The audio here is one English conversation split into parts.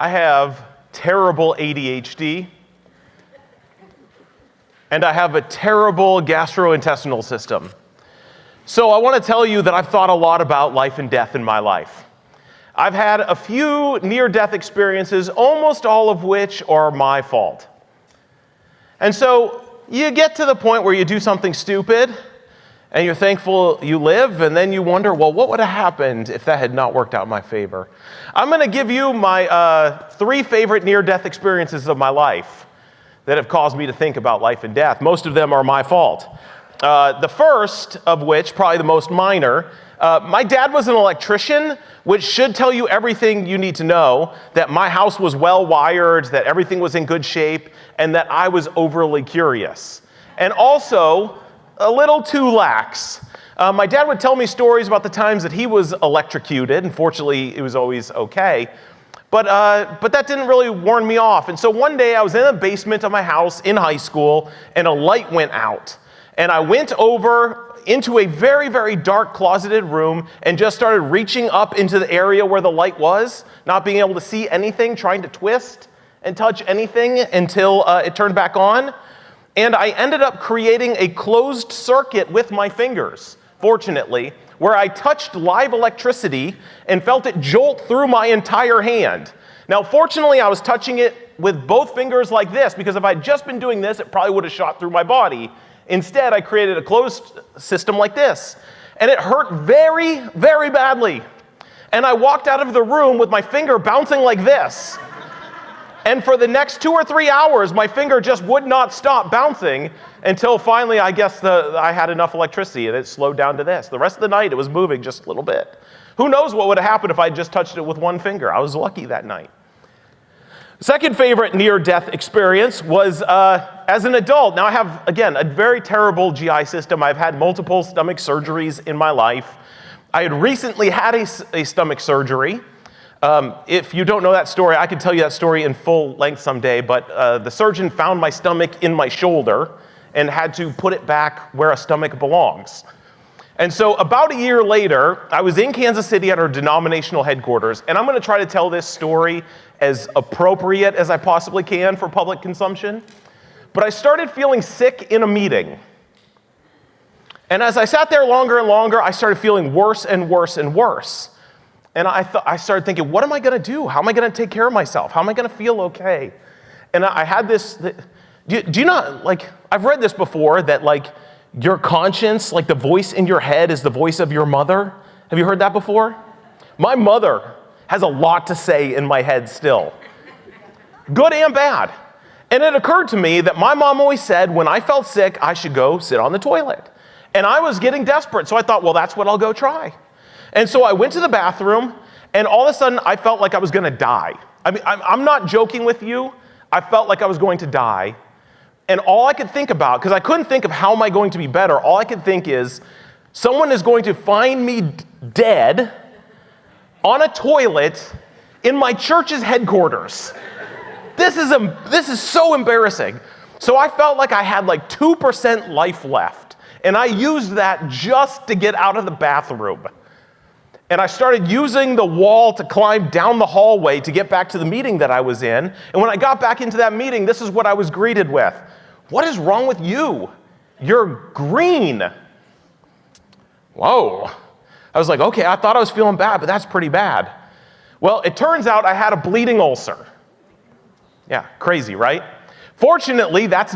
I have terrible ADHD, and I have a terrible gastrointestinal system. So I want to tell you that I've thought a lot about life and death in my life. I've had a few near-death experiences, almost all of which are my fault. And so you get to the point where you do something stupid, and you're thankful you live, and then you wonder, well, what would have happened if that had not worked out in my favor? I'm going to give you my 3 favorite near-death experiences of my life that have caused me to think about life and death. Most of them are my fault. The first of which, probably the most minor, my dad was an electrician, which should tell you everything you need to know, that my house was well wired, that everything was in good shape, and that I was overly curious. And also, a little too lax. My dad would tell me stories about the times that he was electrocuted, and fortunately, it was always okay. But that didn't really warn me off. And so one day, I was in the basement of my house in high school, and a light went out. And I went over into a very, very dark closeted room and just started reaching up into the area where the light was, not being able to see anything, trying to twist and touch anything until it turned back on. And I ended up creating a closed circuit with my fingers, fortunately, where I touched live electricity and felt it jolt through my entire hand. Now, fortunately, I was touching it with both fingers like this, because if I'd just been doing this, it probably would have shot through my body. Instead, I created a closed system like this, and it hurt very, very badly. And I walked out of the room with my finger bouncing like this. And for the next 2 or 3 hours, my finger just would not stop bouncing until finally, I guess, I had enough electricity, and it slowed down to this. The rest of the night, it was moving just a little bit. Who knows what would have happened if I just touched it with one finger? I was lucky that night. Second favorite near-death experience was as an adult. Now I have, again, a very terrible GI system. I've had multiple stomach surgeries in my life. I had recently had a stomach surgery. If you don't know that story, I could tell you that story in full length someday, but the surgeon found my stomach in my shoulder and had to put it back where a stomach belongs. And so about a year later, I was in Kansas City at our denominational headquarters, and I'm going to try to tell this story as appropriate as I possibly can for public consumption. But I started feeling sick in a meeting. And as I sat there longer and longer, I started feeling worse and worse and worse. And I started thinking, what am I going to do? How am I going to take care of myself? How am I going to feel okay? And I had this, do you not, like, I've read this before, that, like, your conscience, like the voice in your head, is the voice of your mother. Have you heard that before? My mother has a lot to say in my head still, good and bad. And it occurred to me that my mom always said when I felt sick, I should go sit on the toilet. And I was getting desperate, so I thought, well, that's what I'll go try. And so I went to the bathroom, and all of a sudden, I felt like I was going to die. I mean, I'm not joking with you. I felt like I was going to die. And all I could think about, because I couldn't think of how am I going to be better, all I could think is, someone is going to find me dead on a toilet in my church's headquarters. This is so embarrassing. So I felt like I had like 2% life left, and I used that just to get out of the bathroom. And I started using the wall to climb down the hallway to get back to the meeting that I was in. And when I got back into that meeting, this is what I was greeted with. What is wrong with you? You're green. Whoa. I was like, okay, I thought I was feeling bad, but that's pretty bad. Well, it turns out I had a bleeding ulcer. Yeah, crazy, right? Fortunately, that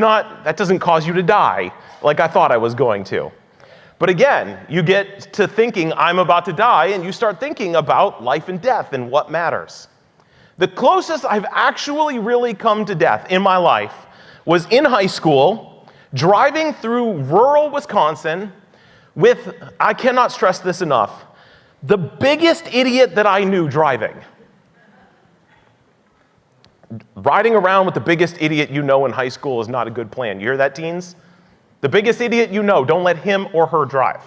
doesn't cause you to die like I thought I was going to. But again, you get to thinking, I'm about to die, and you start thinking about life and death and what matters. The closest I've actually really come to death in my life was in high school, driving through rural Wisconsin with, I cannot stress this enough, the biggest idiot that I knew driving. Riding around with the biggest idiot you know in high school is not a good plan. You hear that, teens? The biggest idiot you know, don't let him or her drive.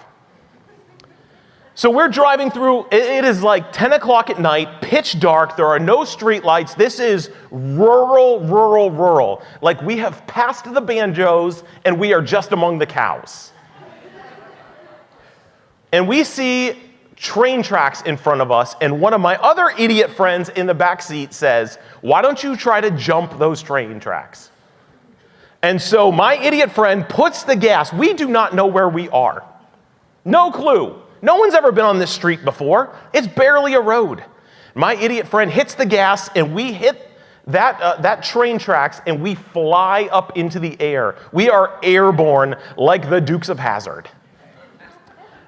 So we're driving through, it is like 10 o'clock at night, pitch dark, there are no street lights. This is rural. Like we have passed the banjos and we are just among the cows. And we see train tracks in front of us, and one of my other idiot friends in the back seat says, "Why don't you try to jump those train tracks?" And so my idiot friend puts the gas. We do not know where we are. No clue. No one's ever been on this street before. It's barely a road. My idiot friend hits the gas, and we hit that train tracks, and we fly up into the air. We are airborne like the Dukes of Hazzard.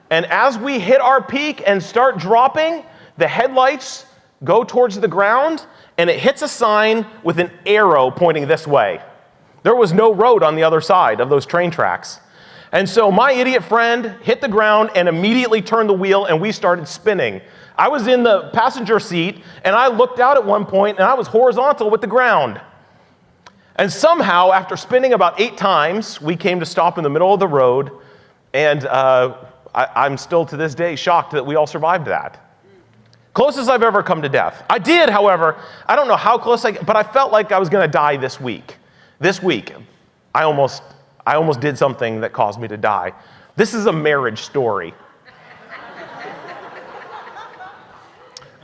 And as we hit our peak and start dropping, the headlights go towards the ground, and it hits a sign with an arrow pointing this way. There was no road on the other side of those train tracks. And so my idiot friend hit the ground and immediately turned the wheel, and we started spinning. I was in the passenger seat, and I looked out at one point, and I was horizontal with the ground. And somehow, after spinning about 8 times, we came to stop in the middle of the road, and I'm still to this day shocked that we all survived that. Closest I've ever come to death. I did, however, I don't know how close but I felt like I was going to die this week. This week, I almost did something that caused me to die. This is a marriage story.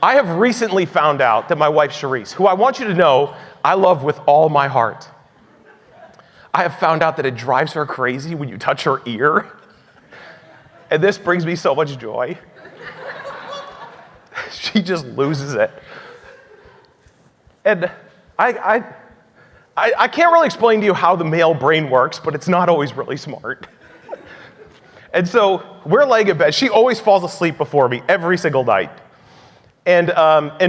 I have recently found out that my wife, Charisse, who I want you to know I love with all my heart, I have found out that it drives her crazy when you touch her ear. And this brings me so much joy. She just loses it. And I can't really explain to you how the male brain works, but it's not always really smart. And so we're laying in bed. She always falls asleep before me every single night. And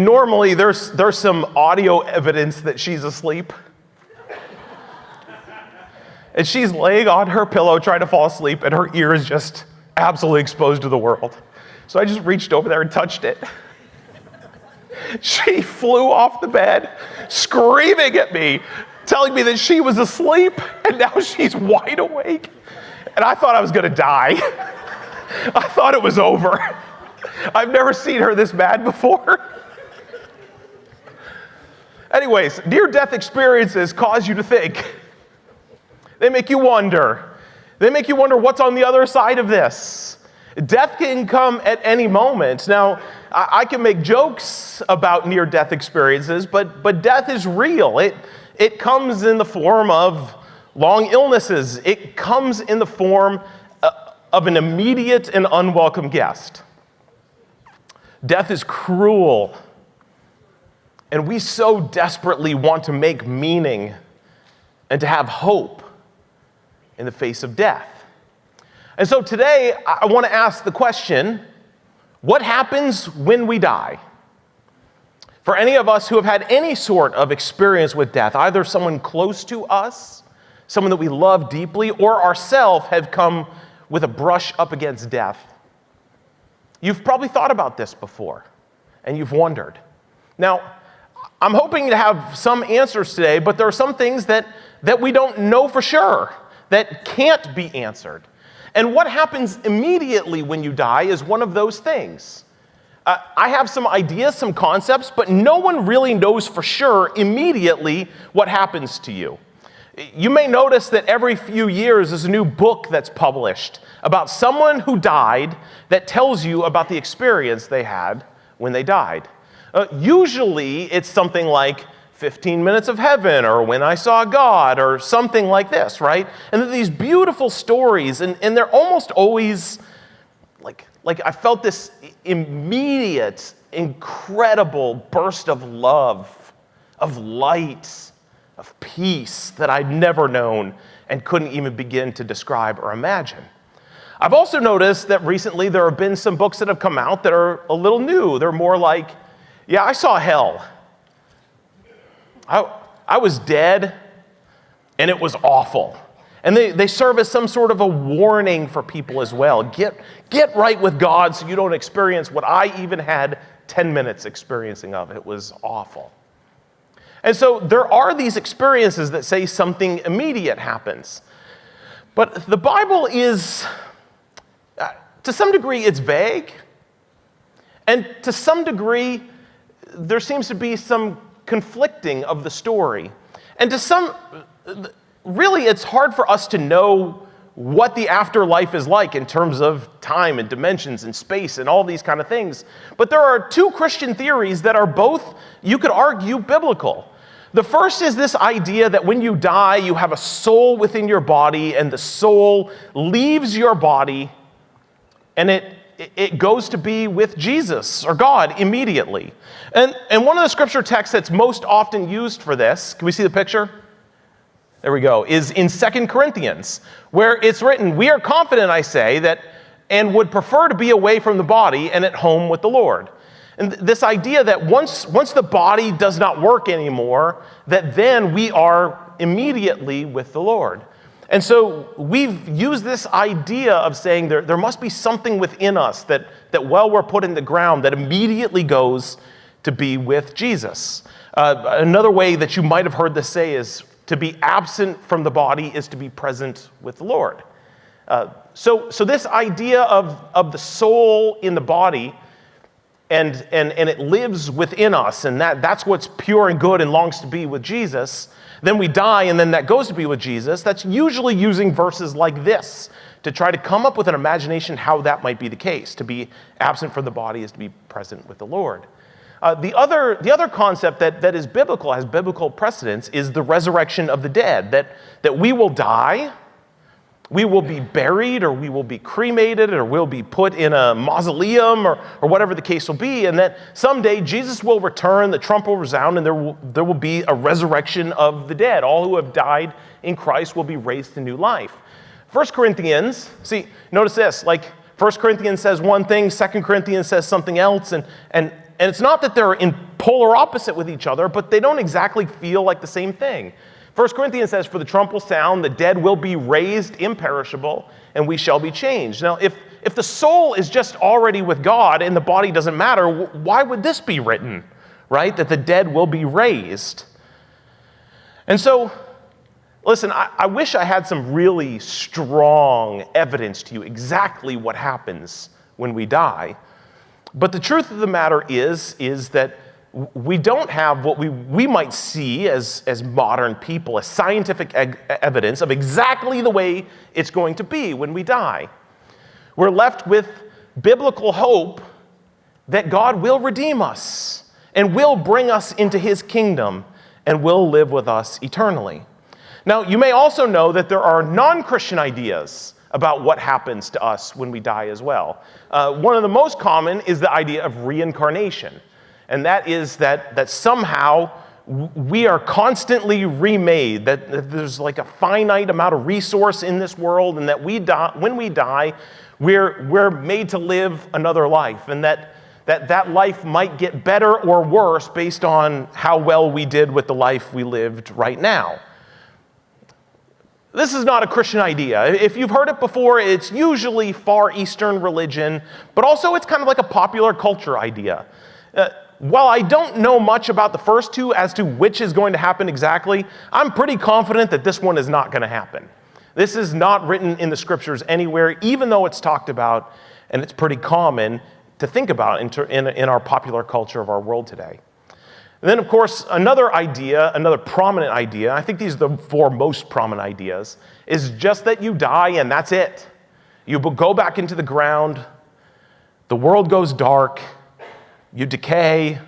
normally there's some audio evidence that she's asleep. And she's laying on her pillow trying to fall asleep, and her ear is just absolutely exposed to the world. So I just reached over there and touched it. She flew off the bed, screaming at me, telling me that she was asleep, and now she's wide awake. And I thought I was going to die. I thought it was over. I've never seen her this mad before. Anyways, near-death experiences cause you to think. They make you wonder. They make you wonder what's on the other side of this. Death can come at any moment. Now, I can make jokes about near-death experiences, but death is real. It comes in the form of long illnesses. It comes in the form of an immediate and unwelcome guest. Death is cruel, and we so desperately want to make meaning and to have hope in the face of death. And so today, I want to ask the question, what happens when we die? For any of us who have had any sort of experience with death, either someone close to us, someone that we love deeply, or ourselves have come with a brush up against death, you've probably thought about this before, and you've wondered. Now, I'm hoping to have some answers today, but there are some things that we don't know for sure, that can't be answered. And what happens immediately when you die is one of those things. I have some ideas, some concepts, but no one really knows for sure immediately what happens to you. You may notice that every few years there's a new book that's published about someone who died that tells you about the experience they had when they died. Usually it's something like 15 Minutes of Heaven, or When I Saw God, or something like this, right? And they're these beautiful stories, and they're almost always like I felt this immediate, incredible burst of love, of light, of peace that I'd never known and couldn't even begin to describe or imagine. I've also noticed that recently there have been some books that have come out that are a little new. They're more like, yeah, I saw hell. I was dead, and it was awful. And they serve as some sort of a warning for people as well. Get right with God so you don't experience what I even had 10 minutes experiencing of. It was awful. And so there are these experiences that say something immediate happens. But the Bible is, to some degree, it's vague. And to some degree, there seems to be some conflicting of the story. And really, it's hard for us to know what the afterlife is like in terms of time and dimensions and space and all these kind of things. But there are two Christian theories that are both, you could argue, biblical. The first is this idea that when you die, you have a soul within your body, and the soul leaves your body, and it goes to be with Jesus or God immediately. And one of the scripture texts that's most often used for this, can we see the picture? There we go, is in 2 Corinthians, where it's written, "We are confident, I say, that and would prefer to be away from the body and at home with the Lord." And this idea that once the body does not work anymore, that then we are immediately with the Lord. And so we've used this idea of saying there must be something within us that while we're put in the ground, that immediately goes to be with Jesus. Another way that you might have heard this say is, to be absent from the body is to be present with the Lord. So this idea of the soul in the body, and it lives within us, and that's what's pure and good and longs to be with Jesus. Then we die, and then that goes to be with Jesus. That's usually using verses like this to try to come up with an imagination how that might be the case. To be absent from the body is to be present with the Lord. The other concept that is biblical, has biblical precedence, is the resurrection of the dead, that we will die, we will be buried, or we will be cremated, or we'll be put in a mausoleum, or whatever the case will be, and that someday Jesus will return, the trump will resound, and there will be a resurrection of the dead. All who have died in Christ will be raised to new life. 1 Corinthians, see, notice this, like 1 Corinthians says one thing, 2 Corinthians says something else, and it's not that they're in polar opposite with each other, but they don't exactly feel like the same thing. 1 Corinthians says, "For the trump will sound, the dead will be raised imperishable, and we shall be changed." Now, if the soul is just already with God and the body doesn't matter, why would this be written, right? That the dead will be raised. And so, listen, I wish I had some really strong evidence to you exactly what happens when we die. But the truth of the matter is that we don't have what we might see as modern people, as scientific evidence of exactly the way it's going to be when we die. We're left with biblical hope that God will redeem us and will bring us into his kingdom and will live with us eternally. Now, you may also know that there are non-Christian ideas about what happens to us when we die as well. One of the most common is the idea of reincarnation. And that is that somehow we are constantly remade, that there's like a finite amount of resource in this world, and that when we die, we're made to live another life, and that life might get better or worse based on how well we did with the life we lived right now. This is not a Christian idea. If you've heard it before, it's usually Far Eastern religion, but also it's kind of like a popular culture idea. While I don't know much about the first two as to which is going to happen exactly, I'm pretty confident that this one is not going to happen. This is not written in the scriptures anywhere, even though it's talked about, and it's pretty common to think about in our popular culture of our world today. And then, of course, another prominent idea, I think these are the four most prominent ideas, is just that you die and that's it. You go back into the ground, the world goes dark, you decay,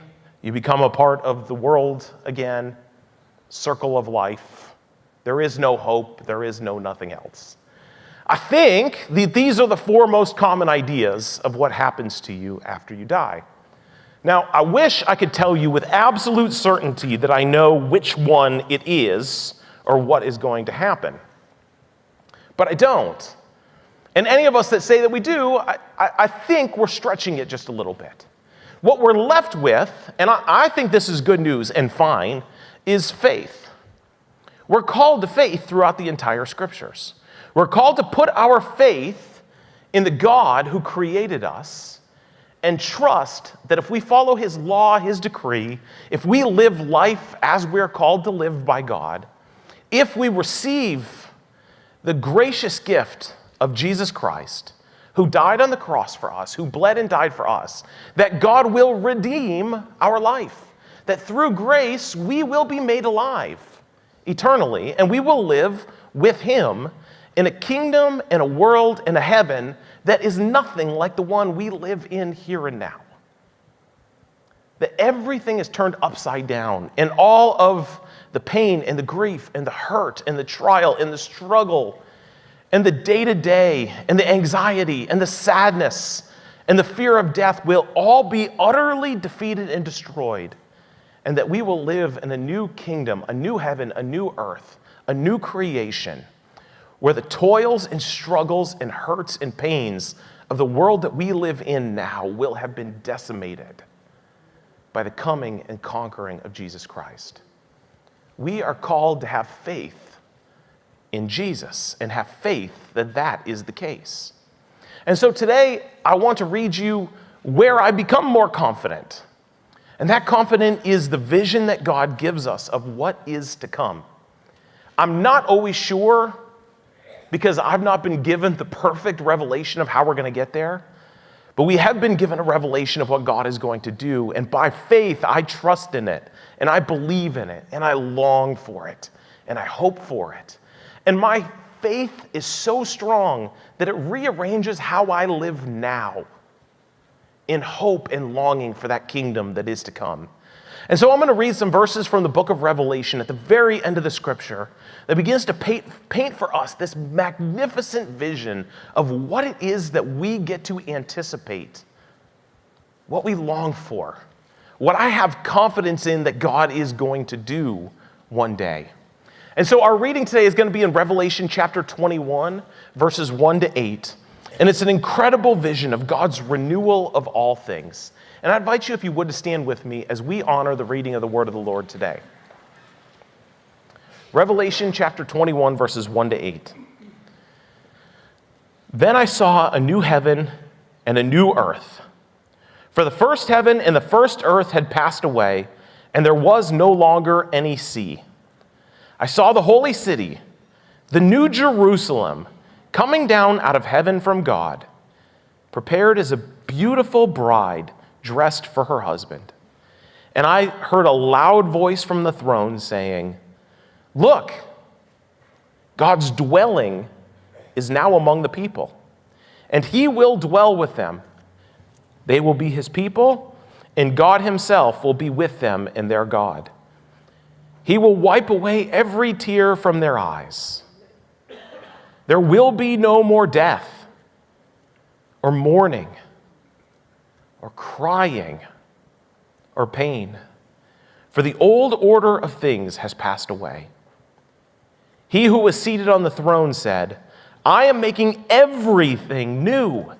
you become a part of the world again, circle of life. There is no hope, there is no nothing else. I think these are the four most common ideas of what happens to you after you die. Now, I wish I could tell you with absolute certainty that I know which one it is or what is going to happen. But I don't. And any of us that say that we do, I think we're stretching it just a little bit. What we're left with, and I think this is good news and fine, is faith. We're called to faith throughout the entire scriptures. We're called to put our faith in the God who created us and trust that if we follow his law, his decree, if we live life as we're called to live by God, if we receive the gracious gift of Jesus Christ, who died on the cross for us, who bled and died for us, that God will redeem our life, that through grace we will be made alive eternally, and we will live with him in a kingdom, in a world, in a heaven that is nothing like the one we live in here and now. That everything is turned upside down, and all of the pain and the grief and the hurt and the trial and the struggle and the day-to-day and the anxiety and the sadness and the fear of death will all be utterly defeated and destroyed, and that we will live in a new kingdom, a new heaven, a new earth, a new creation, where the toils and struggles and hurts and pains of the world that we live in now will have been decimated by the coming and conquering of Jesus Christ. We are called to have faith in Jesus and have faith that that is the case. And so today, I want to read you where I become more confident. And that confidence is the vision that God gives us of what is to come. I'm not always sure, because I've not been given the perfect revelation of how we're going to get there. But we have been given a revelation of what God is going to do. And by faith, I trust in it, and I believe in it, and I long for it, and I hope for it. And my faith is so strong that it rearranges how I live now in hope and longing for that kingdom that is to come. And so I'm going to read some verses from the book of Revelation at the very end of the scripture that begins to paint for us this magnificent vision of what it is that we get to anticipate, what we long for, what I have confidence in that God is going to do one day. And so our reading today is going to be in Revelation chapter 21, verses 1 to 8. And it's an incredible vision of God's renewal of all things. And I invite you, if you would, to stand with me as we honor the reading of the word of the Lord today. Revelation chapter 21, verses 1 to 8. Then I saw a new heaven and a new earth. For the first heaven and the first earth had passed away, and there was no longer any sea. I saw the holy city, the new Jerusalem, coming down out of heaven from God, prepared as a beautiful bride dressed for her husband. And I heard a loud voice from the throne saying, "Look, God's dwelling is now among the people, and he will dwell with them. They will be his people, and God himself will be with them and their God. He will wipe away every tear from their eyes. There will be no more death, or mourning, or crying, or pain, for the old order of things has passed away." He who was seated on the throne said, "I am making everything new."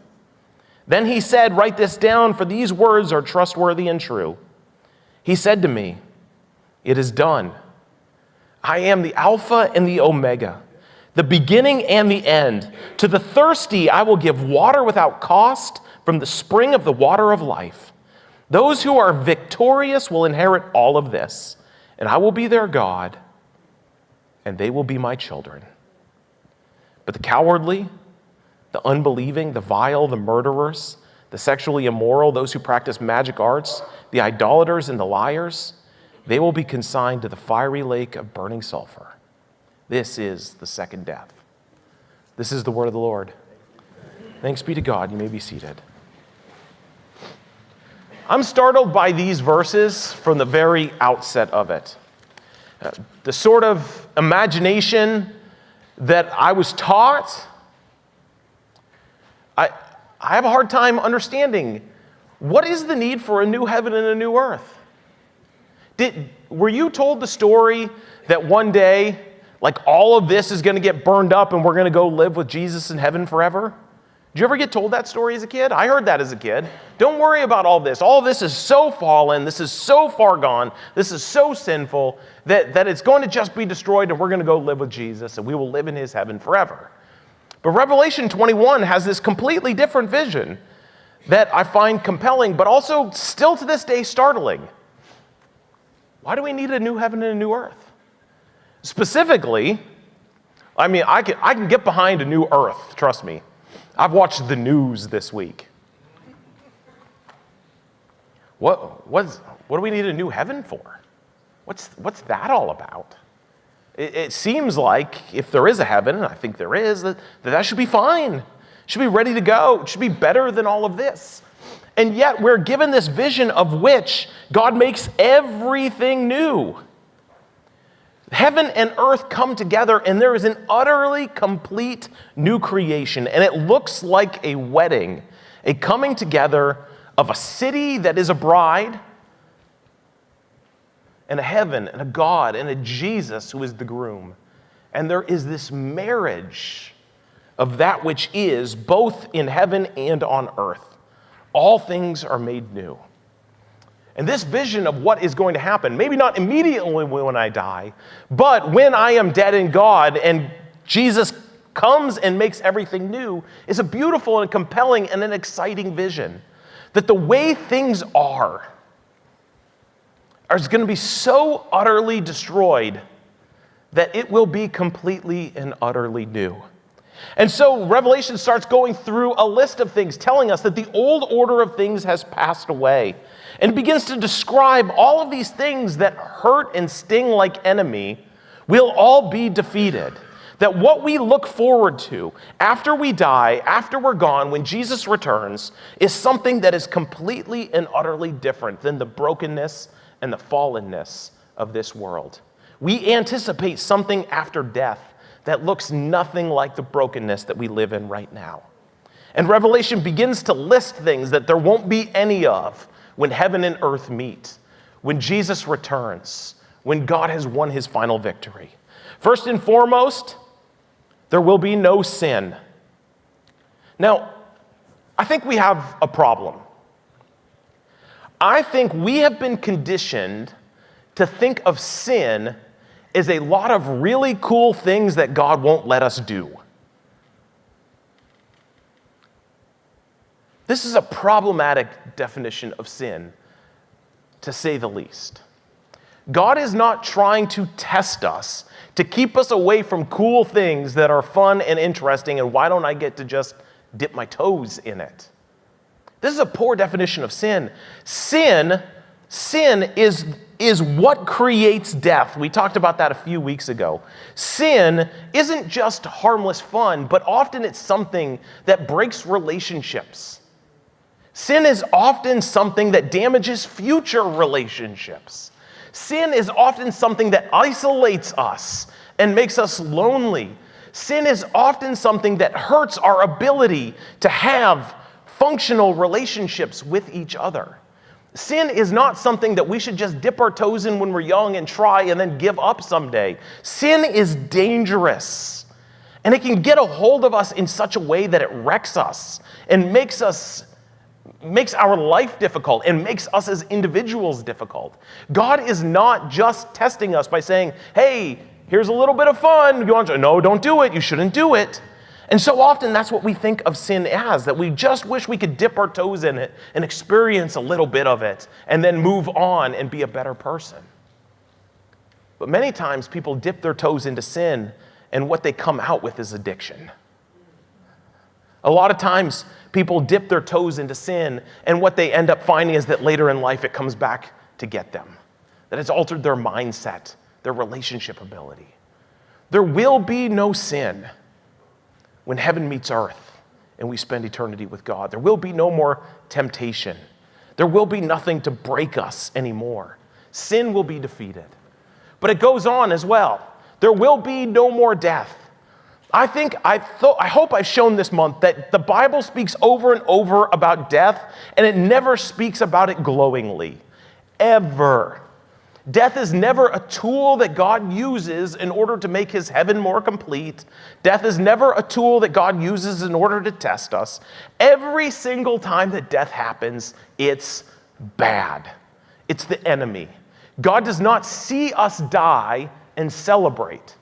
Then he said, "Write this down, for these words are trustworthy and true." He said to me, "It is done. I am the Alpha and the Omega, the beginning and the end. To the thirsty I will give water without cost from the spring of the water of life. Those who are victorious will inherit all of this, and I will be their God, and they will be my children. But the cowardly, the unbelieving, the vile, the murderers, the sexually immoral, those who practice magic arts, the idolaters and the liars, they will be consigned to the fiery lake of burning sulfur. This is the second death." This is the word of the Lord. Thanks be to God. You may be seated. I'm startled by these verses from the very outset of it. The sort of imagination that I was taught, I have a hard time understanding what is the need for a new heaven and a new earth. Were you told the story that one day, like all of this is going to get burned up and we're going to go live with Jesus in heaven forever? Did you ever get told that story as a kid? I heard that as a kid. Don't worry about all this. All this is so fallen. This is so far gone. This is so sinful that it's going to just be destroyed and we're going to go live with Jesus and we will live in his heaven forever. But Revelation 21 has this completely different vision that I find compelling, but also still to this day startling. Why do we need a new heaven and a new earth? Specifically, I mean, I can get behind a new earth, trust me. I've watched the news this week. What do we need a new heaven for? What's that all about? It seems like if there is a heaven, and I think there is, that should be fine. It should be ready to go. It should be better than all of this. And yet we're given this vision of which God makes everything new. Heaven and earth come together, and there is an utterly complete new creation. And it looks like a wedding, a coming together of a city that is a bride, and a heaven, and a God, and a Jesus who is the groom. And there is this marriage of that which is both in heaven and on earth. All things are made new. And this vision of what is going to happen, maybe not immediately when I die, but when I am dead in God and Jesus comes and makes everything new, is a beautiful and compelling and an exciting vision. That the way things are going to be so utterly destroyed that it will be completely and utterly new. And so Revelation starts going through a list of things, telling us that the old order of things has passed away, and begins to describe all of these things that hurt and sting like enemy will all be defeated. That what we look forward to after we die, after we're gone, when Jesus returns, is something that is completely and utterly different than the brokenness and the fallenness of this world. We anticipate something after death that looks nothing like the brokenness that we live in right now. And Revelation begins to list things that there won't be any of when heaven and earth meet, when Jesus returns, when God has won his final victory. First and foremost, there will be no sin. Now, I think we have a problem. I think we have been conditioned to think of sin as a lot of really cool things that God won't let us do. This is a problematic definition of sin, to say the least. God is not trying to test us, to keep us away from cool things that are fun and interesting, and why don't I get to just dip my toes in it? This is a poor definition of sin. Sin is what creates death. We talked about that a few weeks ago. Sin isn't just harmless fun, but often it's something that breaks relationships. Sin is often something that damages future relationships. Sin is often something that isolates us and makes us lonely. Sin is often something that hurts our ability to have functional relationships with each other. Sin is not something that we should just dip our toes in when we're young and try and then give up someday. Sin is dangerous, and it can get a hold of us in such a way that it wrecks us and makes our life difficult and makes us as individuals difficult. God is not just testing us by saying, hey, here's a little bit of fun. You want to? No, don't do it. You shouldn't do it. And so often that's what we think of sin as, that we just wish we could dip our toes in it and experience a little bit of it and then move on and be a better person. But many times people dip their toes into sin and what they come out with is addiction. A lot of times people dip their toes into sin and what they end up finding is that later in life it comes back to get them. That it's altered their mindset, their relationship ability. There will be no sin when heaven meets earth and we spend eternity with God. There will be no more temptation. There will be nothing to break us anymore. Sin will be defeated. But it goes on as well. There will be no more death. I hope I've shown this month that the Bible speaks over and over about death, and it never speaks about it glowingly. Ever. Death is never a tool that God uses in order to make his heaven more complete. Death is never a tool that God uses in order to test us. Every single time that death happens, it's bad. It's the enemy. God does not see us die and celebrate.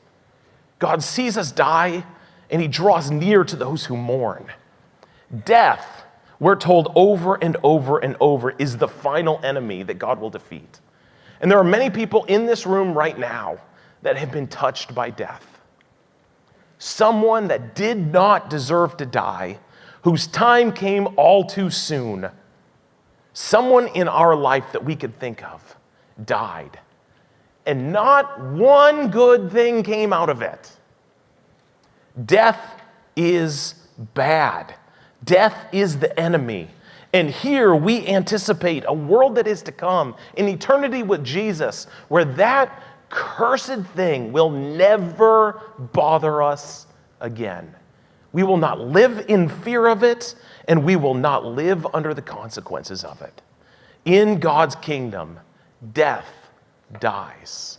God sees us die and he draws near to those who mourn. Death, we're told over and over and over, is the final enemy that God will defeat. And there are many people in this room right now that have been touched by death. Someone that did not deserve to die, whose time came all too soon. Someone in our life that we could think of died. and not one good thing came out of it. Death is bad. Death is the enemy. And here we anticipate a world that is to come, an eternity with Jesus, where that cursed thing will never bother us again. We will not live in fear of it, and we will not live under the consequences of it. In God's kingdom, death dies.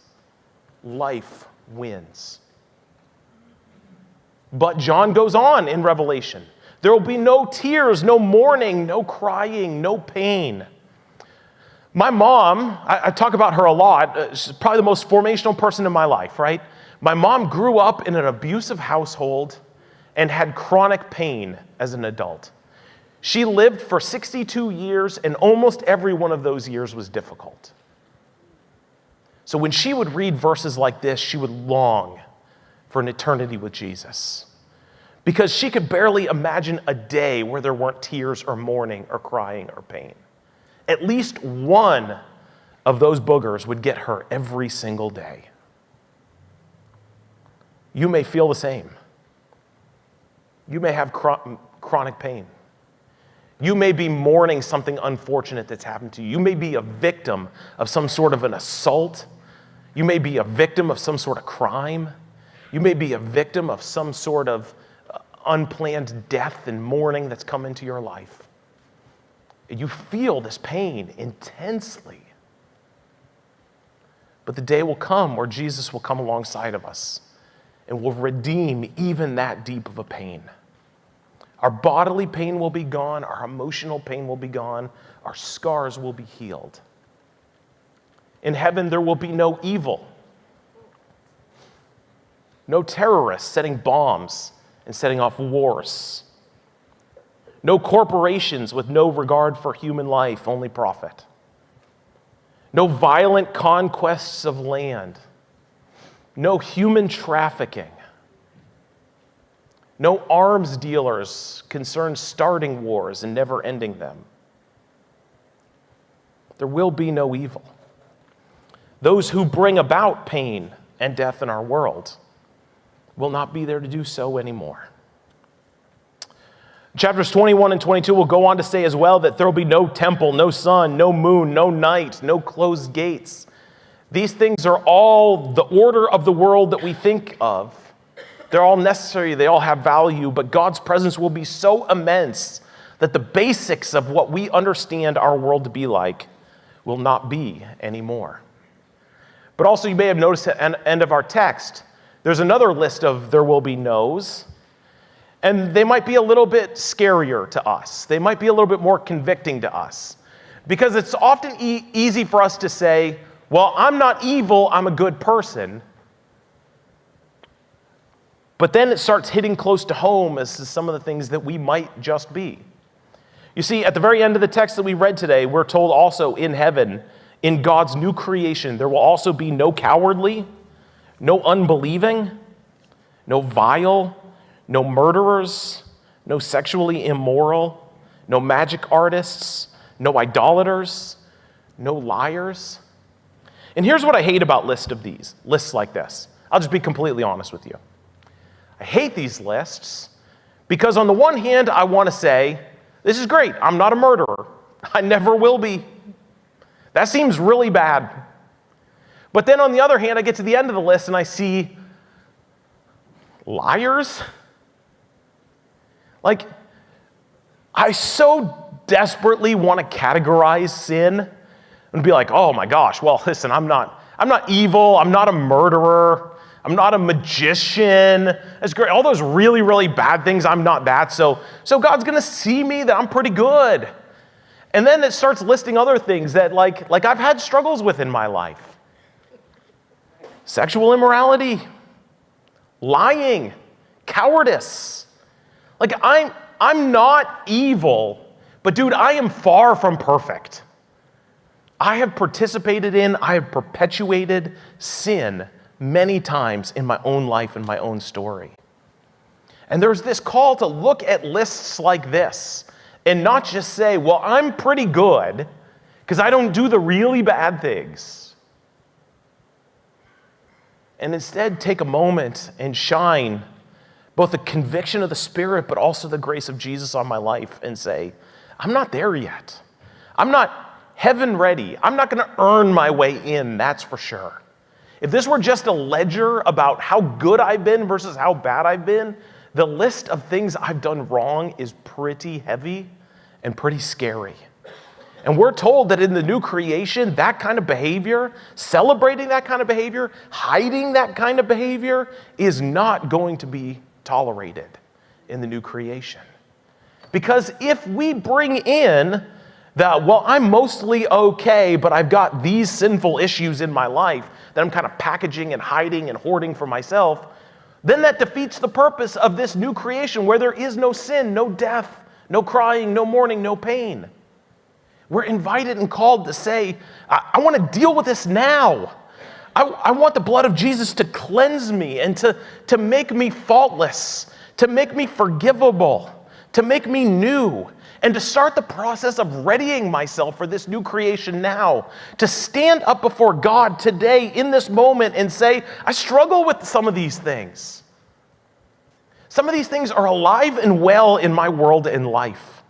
Life wins. But John goes on in Revelation. There will be no tears, no mourning, no crying, no pain. My mom, I talk about her a lot. She's probably the most formational person in my life, right? My mom grew up in an abusive household and had chronic pain as an adult. She lived for 62 years, and almost every one of those years was difficult. So when she would read verses like this, she would long for an eternity with Jesus, because she could barely imagine a day where there weren't tears or mourning or crying or pain. At least one of those boogers would get her every single day. You may feel the same. You may have chronic pain. You may be mourning something unfortunate that's happened to you. You may be a victim of some sort of an assault. You may be a victim of some sort of crime. You may be a victim of some sort of unplanned death and mourning that's come into your life. You feel this pain intensely. But the day will come where Jesus will come alongside of us and will redeem even that deep of a pain. Our bodily pain will be gone. Our emotional pain will be gone. Our scars will be healed. In heaven, there will be no evil, no terrorists setting bombs and setting off wars, no corporations with no regard for human life, only profit, no violent conquests of land, no human trafficking, no arms dealers concerned starting wars and never ending them. There will be no evil. Those who bring about pain and death in our world will not be there to do so anymore. Chapters 21 and 22 will go on to say as well that there will be no temple, no sun, no moon, no night, no closed gates. These things are all the order of the world that we think of. They're all necessary, they all have value, but God's presence will be so immense that the basics of what we understand our world to be like will not be anymore. But also, you may have noticed at the end of our text, there's another list of there will be no's, and they might be a little bit scarier to us. They might be a little bit more convicting to us, because it's often easy for us to say, well, I'm not evil, I'm a good person. But then it starts hitting close to home as to some of the things that we might just be. You see, at the very end of the text that we read today, we're told also in heaven, in God's new creation, there will also be no cowardly, no unbelieving, no vile, no murderers, no sexually immoral, no magic artists, no idolaters, no liars. And here's what I hate about lists like this. I'll just be completely honest with you. I hate these lists because on the one hand, I want to say, this is great, I'm not a murderer. I never will be. That seems really bad. But then on the other hand, I get to the end of the list and I see liars. Like, I so desperately want to categorize sin and be like, oh my gosh, well, listen, I'm not evil, I'm not a murderer, I'm not a magician. That's great. All those really, really bad things, I'm not that. So God's going to see me that I'm pretty good. And then it starts listing other things that like I've had struggles with in my life. Sexual immorality, lying, cowardice. Like I'm not evil, but dude, I am far from perfect. I have participated in, I have perpetuated sin many times in my own life and my own story. And there's this call to look at lists like this and not just say, well, I'm pretty good because I don't do the really bad things. and instead take a moment and shine both the conviction of the Spirit, but also the grace of Jesus on my life and say, I'm not there yet. I'm not heaven ready. I'm not going to earn my way in, that's for sure. If this were just a ledger about how good I've been versus how bad I've been, the list of things I've done wrong is pretty heavy and pretty scary. And we're told that in the new creation, that kind of behavior, celebrating that kind of behavior, hiding that kind of behavior is not going to be tolerated in the new creation. Because if we bring in that, well, I'm mostly okay, but I've got these sinful issues in my life that I'm kind of packaging and hiding and hoarding for myself, then that defeats the purpose of this new creation where there is no sin, no death, no crying, no mourning, no pain. We're invited and called to say, I want to deal with this now. I want the blood of Jesus to cleanse me and to make me faultless, to make me forgivable, to make me new, and to start the process of readying myself for this new creation now, to stand up before God today in this moment and say, I struggle with some of these things. Some of these things are alive and well in my world and life.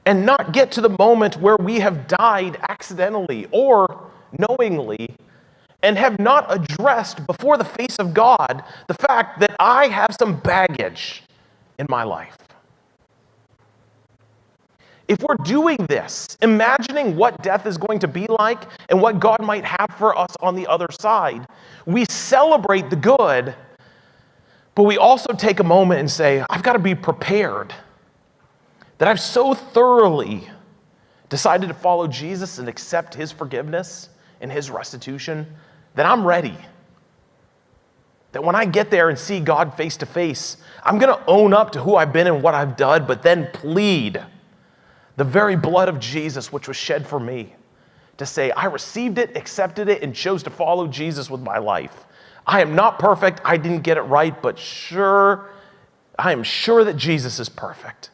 And not get to the moment where we have died accidentally or knowingly and have not addressed before the face of God the fact that I have some baggage in my life. If we're doing this, imagining what death is going to be like and what God might have for us on the other side, we celebrate the good, but we also take a moment and say, I've got to be prepared, that I've so thoroughly decided to follow Jesus and accept his forgiveness and his restitution, that I'm ready. That when I get there and see God face to face, I'm going to own up to who I've been and what I've done, but then plead the very blood of Jesus, which was shed for me, to say, I received it, accepted it, and chose to follow Jesus with my life. I am not perfect. I didn't get it right, but I am sure that Jesus is perfect,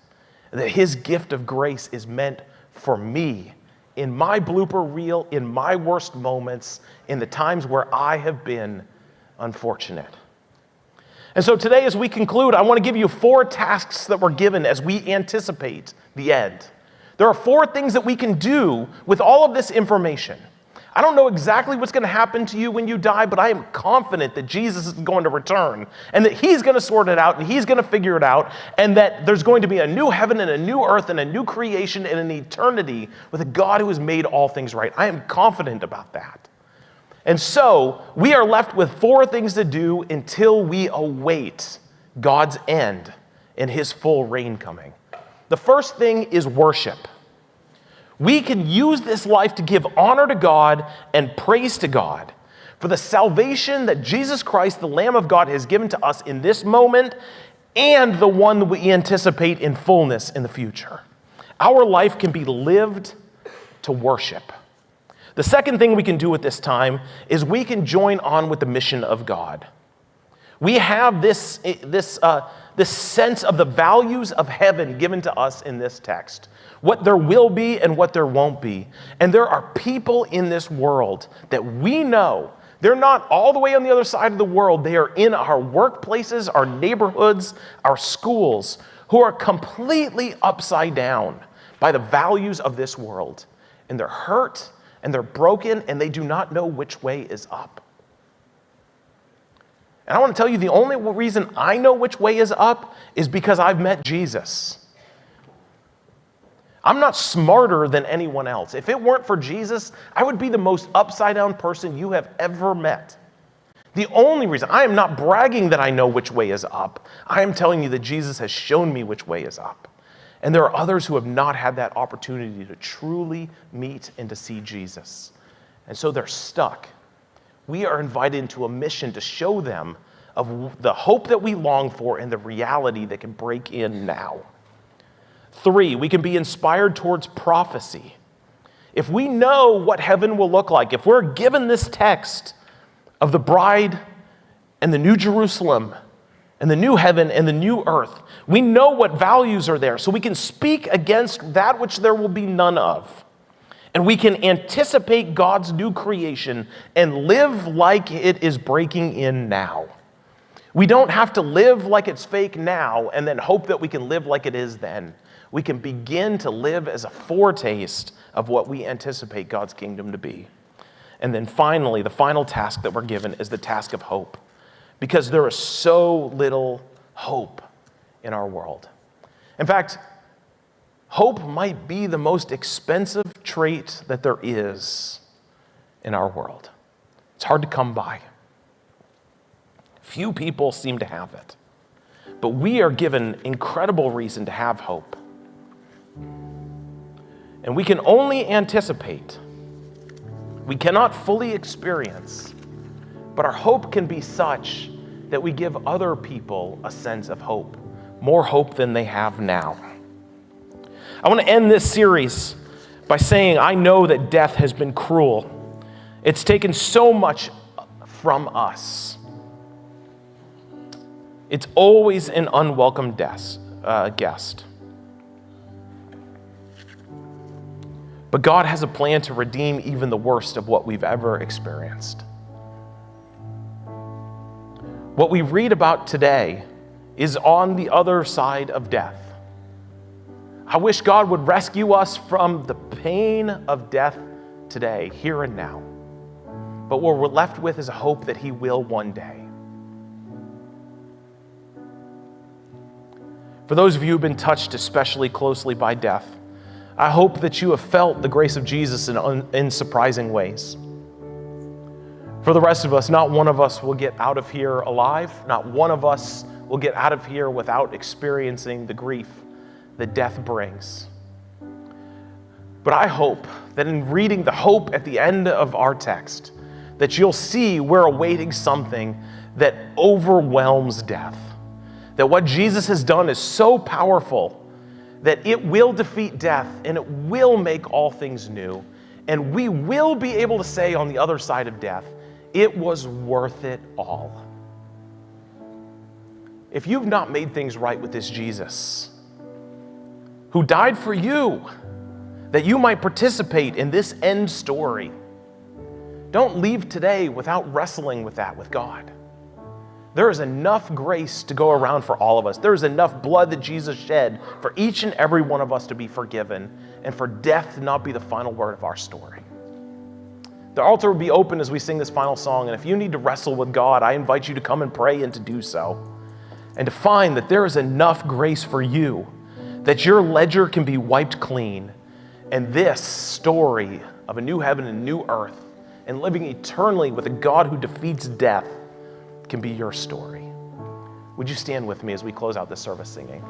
and that his gift of grace is meant for me in my blooper reel, in my worst moments, in the times where I have been unfortunate. And so today, as we conclude, I want to give you 4 tasks that were given as we anticipate the end. There are 4 things that we can do with all of this information. I don't know exactly what's going to happen to you when you die, but I am confident that Jesus is going to return and that he's going to sort it out and he's going to figure it out, and that there's going to be a new heaven and a new earth and a new creation and an eternity with a God who has made all things right. I am confident about that. And so we are left with 4 things to do until we await God's end and his full reign coming. The first thing is worship. We can use this life to give honor to God and praise to God for the salvation that Jesus Christ, the Lamb of God, has given to us in this moment and the one that we anticipate in fullness in the future. Our life can be lived to worship. The second thing we can do at this time is we can join on with the mission of God. We have this sense of the values of heaven given to us in this text, what there will be and what there won't be. And there are people in this world that we know, they're not all the way on the other side of the world, they are in our workplaces, our neighborhoods, our schools, who are completely upside down by the values of this world. And they're hurt, and they're broken, and they do not know which way is up. And I want to tell you, the only reason I know which way is up is because I've met Jesus. I'm not smarter than anyone else. If it weren't for Jesus, I would be the most upside down person you have ever met. The only reason, I am not bragging that I know which way is up. I am telling you that Jesus has shown me which way is up. And there are others who have not had that opportunity to truly meet and to see Jesus. And so they're stuck. We are invited into a mission to show them of the hope that we long for and the reality that can break in now. 3, we can be inspired towards prophecy. If we know what heaven will look like, if we're given this text of the bride and the new Jerusalem and the new heaven and the new earth, we know what values are there, so we can speak against that which there will be none of. And we can anticipate God's new creation and live like it is breaking in now. We don't have to live like it's fake now and then hope that we can live like it is then. We can begin to live as a foretaste of what we anticipate God's kingdom to be. And then finally, the final task that we're given is the task of hope. Because there is so little hope in our world. In fact, hope might be the most expensive trait that there is in our world. It's hard to come by. Few people seem to have it. But we are given incredible reason to have hope. And we can only anticipate. We cannot fully experience. But our hope can be such that we give other people a sense of hope. More hope than they have now. I want to end this series by saying I know that death has been cruel. It's taken so much from us. It's always an unwelcome guest. But God has a plan to redeem even the worst of what we've ever experienced. What we read about today is on the other side of death. I wish God would rescue us from the pain of death today, here and now. But what we're left with is a hope that He will one day. For those of you who've been touched especially closely by death, I hope that you have felt the grace of Jesus in surprising ways. For the rest of us, not one of us will get out of here alive. Not one of us will get out of here without experiencing the grief that death brings. But I hope that in reading the hope at the end of our text, that you'll see we're awaiting something that overwhelms death. That what Jesus has done is so powerful that it will defeat death and it will make all things new. And we will be able to say on the other side of death, it was worth it all. If you've not made things right with this Jesus, who died for you, that you might participate in this end story, don't leave today without wrestling with that with God. There is enough grace to go around for all of us. There is enough blood that Jesus shed for each and every one of us to be forgiven and for death to not be the final word of our story. The altar will be open as we sing this final song, and if you need to wrestle with God, I invite you to come and pray and to do so. And to find that there is enough grace for you, that your ledger can be wiped clean, and this story of a new heaven and new earth, and living eternally with a God who defeats death, can be your story. Would you stand with me as we close out this service singing?